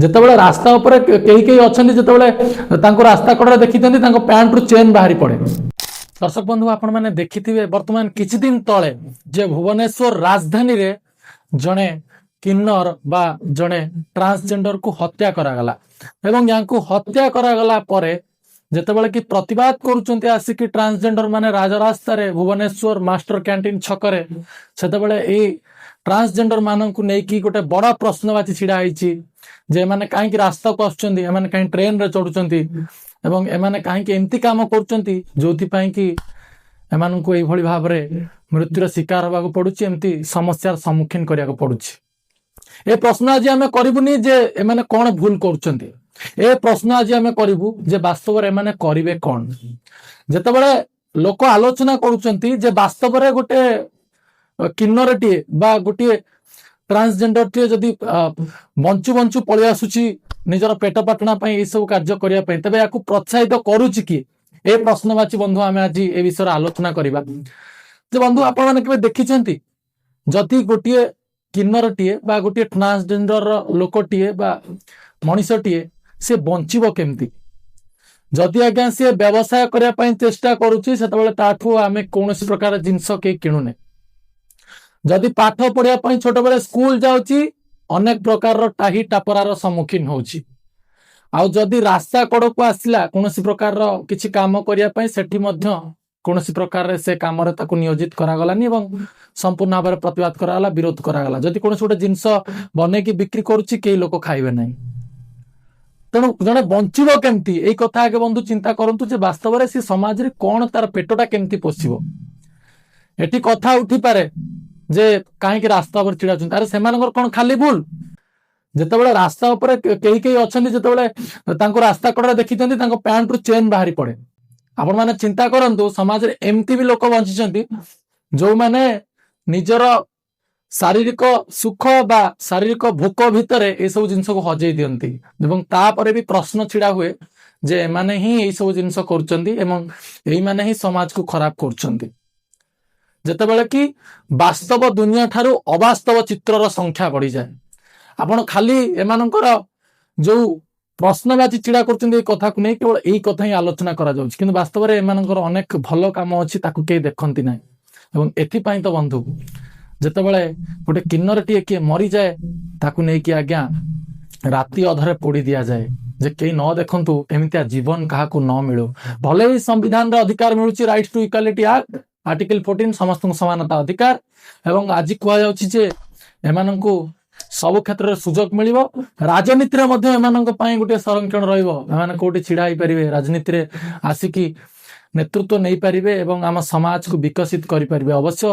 ଯେତେବେଳେ ରାସ୍ତା ଉପରେ କେହି କେହି ଅଛନ୍ତି ଯେତେବେଳେ ତାଙ୍କୁ ରାସ୍ତା କଡ଼ରେ ଦେଖିଛନ୍ତି ତାଙ୍କ ପ୍ୟାଣ୍ଟରୁ ଚେନ୍ ବାହାରି ପଡ଼େ। ଦର୍ଶକ ବନ୍ଧୁ ଆପଣମାନେ ଦେଖିଥିବେ ବର୍ତ୍ତମାନ କିଛି ଦିନ ତଳେ ଯେ ଭୁବନେଶ୍ୱର ରାଜଧାନୀରେ ଜଣେ କିନ୍ନର ବା ଜଣେ ଟ୍ରାନ୍ସଜେଣ୍ଡରକୁ ହତ୍ୟା କରାଗଲା ଏବଂ ୟାଙ୍କୁ ହତ୍ୟା କରାଗଲା ପରେ ଯେତେବେଳେ କି ପ୍ରତିବାଦ କରୁଛନ୍ତି ଆସିକି ଟ୍ରାନ୍ସଜେଣ୍ଡର ମାନେ ରାଜରାସ୍ତାରେ ଭୁବନେଶ୍ୱର ମାଷ୍ଟର କ୍ୟାଣ୍ଟିନ ଛକରେ, ସେତେବେଳେ ଏଇ ଟ୍ରାନ୍ସଜେଣ୍ଡର ମାନଙ୍କୁ ନେଇକି ଗୋଟେ ବଡ଼ ପ୍ରଶ୍ନବାଚୀ ଛିଡ଼ା ହେଇଛି ଯେ ଏମାନେ କାହିଁକି ରାସ୍ତାକୁ ଆସୁଛନ୍ତି, ଏମାନେ କାହିଁକି ଟ୍ରେନରେ ଚଢୁଛନ୍ତି ଏବଂ ଏମାନେ କାହିଁକି ଏମିତି କାମ କରୁଛନ୍ତି ଯୋଉଥିପାଇଁ କି ଏମାନଙ୍କୁ ଏଇଭଳି ଭାବରେ ମୃତ୍ୟୁର ଶିକାର ହେବାକୁ ପଡୁଛି, ଏମିତି ସମସ୍ୟାର ସମ୍ମୁଖୀନ କରିବାକୁ ପଡୁଛି। ଏ ପ୍ରଶ୍ନ ଆଜି ଆମେ କରିବୁନି ଯେ ଏମାନେ କଣ ଭୁଲ କରୁଛନ୍ତି, ଏ ପ୍ରଶ୍ନ ଆଜି ଆମେ କରିବୁ ଯେ ବାସ୍ତବରେ ଏମାନେ କରିବେ କଣ। ଯେତେବେଳେ ଲୋକ ଆଲୋଚନା କରୁଛନ୍ତି ଯେ ବାସ୍ତବରେ ଗୋଟେ କିନ୍ନରଟିଏ ବା ଗୋଟିଏ ଟ୍ରାନ୍ସଜେଣ୍ଡରଟିଏ ଯଦି ବଞ୍ଚୁ ବଞ୍ଚୁ ପଳେଇ ଆସୁଛି ନିଜର ପେଟ ପାଟଣା ପାଇଁ ଏସବୁ କାର୍ଯ୍ୟ କରିବା ପାଇଁ, ତେବେ ୟାକୁ ପ୍ରୋତ୍ସାହିତ କରୁଛି କିଏ? ଏ ପ୍ରଶ୍ନବାଚୀ ବନ୍ଧୁ ଆମେ ଆଜି ଏ ବିଷୟରେ ଆଲୋଚନା କରିବା। ଯେ ବନ୍ଧୁ ଆପଣମାନେ କେବେ ଦେଖିଛନ୍ତି ଯଦି ଗୋଟିଏ କିନ୍ନରଟିଏ ବା ଗୋଟିଏ ଟ୍ରାନ୍ସଜେଣ୍ଡର ଲୋକଟିଏ ବା ମଣିଷଟିଏ ସେ ବଞ୍ଚିବ କେମିତି? ଯଦି ଆଜ୍ଞା ସେ ବ୍ୟବସାୟ କରିବା ପାଇଁ ଚେଷ୍ଟା କରୁଛି ସେତେବେଳେ ତାଠୁ ଆମେ କୌଣସି ପ୍ରକାର ଜିନିଷ କେହି କିଣୁନେ। ଯଦି ପାଠ ପଢିବା ପାଇଁ ଛୋଟବେଳେ ସ୍କୁଲ ଯାଉଛି ଅନେକ ପ୍ରକାରର ଟାହି ଟାପରାର ସମ୍ମୁଖୀନ ହଉଛି। ଆଉ ଯଦି ରାସ୍ତା କଡ଼କୁ ଆସିଲା କୌଣସି ପ୍ରକାରର କିଛି କାମ କରିବା ପାଇଁ ସେଠି ମଧ୍ୟ କୌଣସି ପ୍ରକାରରେ ସେ କାମରେ ତାକୁ ନିୟୋଜିତ କରାଗଲାନି ଏବଂ ସମ୍ପୂର୍ଣ୍ଣ ଭାବରେ ପ୍ରତିବାଦ କରାଗଲା, ବିରୋଧ କରାଗଲା। ଯଦି କୌଣସି ଗୋଟେ ଜିନିଷ ବନେଇକି ବିକ୍ରି କରୁଛି କେହି ଲୋକ ଖାଇବେ ନାହିଁ। ତେଣୁ ଜଣେ ବଞ୍ଚିବ କେମିତି ଏଇ କଥା ଆଗେ ବନ୍ଧୁ ଚିନ୍ତା କରନ୍ତୁ ଯେ ବାସ୍ତବରେ ସେ ସମାଜରେ କଣ ତାର ପେଟଟା କେମିତି ପୋଷିବ। ଏଠି କଥା ଉଠିପାରେ ଯେ କାହିଁକି ରାସ୍ତା ଉପରେ ଛିଡ଼ା ଅଛନ୍ତି, ଆରେ ସେମାନଙ୍କର କଣ ଖାଲି ଭୁଲ? ଯେତେବେଳେ ରାସ୍ତା ଉପରେ କେହି କେହି ଅଛନ୍ତି ଯେତେବେଳେ ତାଙ୍କୁ ରାସ୍ତା କଡ଼ରେ ଦେଖିଛନ୍ତି ତାଙ୍କ ପ୍ୟାଣ୍ଟରୁ ଚେନ୍ ବାହାରି ପଡ଼େ। ଆପଣମାନେ ଚିନ୍ତା କରନ୍ତୁ ସମାଜରେ ଏମିତି ବି ଲୋକ ବଞ୍ଚିଛନ୍ତି ଯୋଉମାନେ ନିଜର ଶାରୀରିକ ସୁଖ ବା ଶାରୀରିକ ଭୋକ ଭିତରେ ଏସବୁ ଜିନିଷକୁ ହଜେଇ ଦିଅନ୍ତି ଏବଂ ତାପରେ ବି ପ୍ରଶ୍ନ ଛିଡ଼ା ହୁଏ ଯେ ଏମାନେ ହିଁ ଏଇସବୁ ଜିନିଷ କରୁଛନ୍ତି ଏବଂ ଏଇମାନେ ହିଁ ସମାଜକୁ ଖରାପ କରୁଛନ୍ତି। ଯେତେବେଳେ କି ବାସ୍ତବ ଦୁନିଆ ଠାରୁ ଅବାସ୍ତବ ଚିତ୍ରର ସଂଖ୍ୟା ବଢିଯାଏ। ଆପଣ ଖାଲି ଏମାନଙ୍କର ଯୋଉ ପ୍ରଶ୍ନବାଚୀ ଛିଡ଼ା କରୁଛନ୍ତି ଏଇ କଥାକୁ ନେଇ କେବଳ ଏଇ କଥା ହିଁ ଆଲୋଚନା କରାଯାଉଛି, କିନ୍ତୁ ବାସ୍ତବରେ ଏମାନଙ୍କର ଅନେକ ଭଲ କାମ ଅଛି ତାକୁ କେହି ଦେଖନ୍ତି ନାହିଁ। ଏବଂ ଏଥିପାଇଁ ତ ବନ୍ଧୁ ଯେତେବେଳେ ଗୋଟେ କିନ୍ନରଟିଏ କିଏ ମରିଯାଏ ତାକୁ ନେଇକି ଆଜ୍ଞା ରାତି ଅଧରେ ପୋଡ଼ି ଦିଆଯାଏ ଯେ କେହି ନ ଦେଖନ୍ତୁ, ଏମିତିଆ ଜୀବନ କାହାକୁ ନ ମିଳୁ। ଭଲେ ହିଁ ସମ୍ବିଧାନରେ ଅଧିକାର ମିଳୁଛି rights to equality act article 14 ସମସ୍ତଙ୍କୁ ସମାନତା ଅଧିକାର ଏବଂ ଆଜି କୁହାଯାଉଛି ଯେ ଏମାନଙ୍କୁ ସବୁ କ୍ଷେତ୍ରରେ ସୁଯୋଗ ମିଳିବ। ରାଜନୀତିରେ ମଧ୍ୟ ଏମାନଙ୍କ ପାଇଁ ଗୋଟିଏ ସଂରକ୍ଷଣ ରହିବ। ଏମାନେ କୋଉଠି ଛିଡ଼ା ହେଇପାରିବେ, ରାଜନୀତିରେ ଆସିକି ନେତୃତ୍ୱ ନେଇପାରିବେ ଏବଂ ଆମ ସମାଜକୁ ବିକଶିତ କରିପାରିବେ। ଅବଶ୍ୟ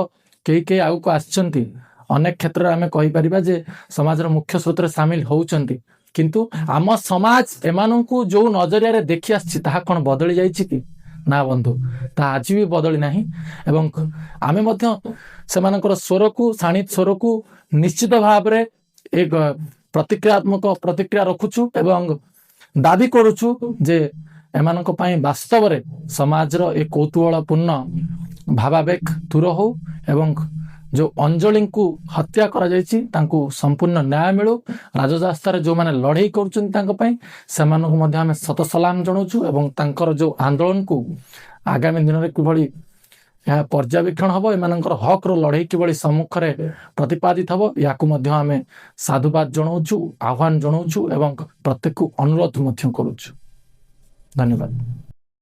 କେହି କେହି ଆଗକୁ ଆସିଛନ୍ତି, ଅନେକ କ୍ଷେତ୍ରରେ ଆମେ କହିପାରିବା ଯେ ସମାଜର ମୁଖ୍ୟ ସ୍ରୋତରେ ସାମିଲ ହଉଛନ୍ତି, କିନ୍ତୁ ଆମ ସମାଜ ଏମାନଙ୍କୁ ଯୋଉ ନଜରିଆରେ ଦେଖି ଆସିଛି ତାହା କଣ ବଦଳି ଯାଇଛି କି? ନା ବନ୍ଧୁ, ତାହା ଆଜି ବି ବଦଳି ନାହିଁ ଏବଂ ଆମେ ମଧ୍ୟ ସେମାନଙ୍କର ସ୍ୱରକୁ ଶାଣିତ ସ୍ୱରକୁ ନିଶ୍ଚିତ ଭାବରେ ଏକ ପ୍ରତିକ୍ରିୟାତ୍ମକ ପ୍ରତିକ୍ରିୟା ରଖୁଛୁ ଏବଂ ଦାବି କରୁଛୁ ଯେ ଏମାନଙ୍କ ପାଇଁ ବାସ୍ତବରେ ସମାଜର ଏ କୌତୂହଳପୂର୍ଣ୍ଣ ଭାବାବେଗ ଦୂର ହଉ ଏବଂ ଯୋଉ ଅଞ୍ଜଳିଙ୍କୁ ହତ୍ୟା କରାଯାଇଛି ତାଙ୍କୁ ସମ୍ପୂର୍ଣ୍ଣ ନ୍ୟାୟ ମିଳୁ। ରାଜରାସ୍ତାରେ ଯୋଉମାନେ ଲଢ଼େଇ କରୁଛନ୍ତି ତାଙ୍କ ପାଇଁ ସେମାନଙ୍କୁ ମଧ୍ୟ ଆମେ ଶତ ସଲାମ ଜଣାଉଛୁ ଏବଂ ତାଙ୍କର ଯୋଉ ଆନ୍ଦୋଳନକୁ ଆଗାମୀ ଦିନରେ କିଭଳି ଏହା ପର୍ଯ୍ୟବେକ୍ଷଣ ହେବ, ଏମାନଙ୍କର ହକର ଲଢ଼େଇ କିଭଳି ସମ୍ମୁଖରେ ପ୍ରତିପାଦିତ ହେବ ୟାକୁ ମଧ୍ୟ ଆମେ ସାଧୁବାଦ ଜଣାଉଛୁ, ଆହ୍ୱାନ ଜଣାଉଛୁ ଏବଂ ପ୍ରତ୍ୟେକକୁ ଅନୁରୋଧ ମଧ୍ୟ କରୁଛୁ। ଧନ୍ୟବାଦ।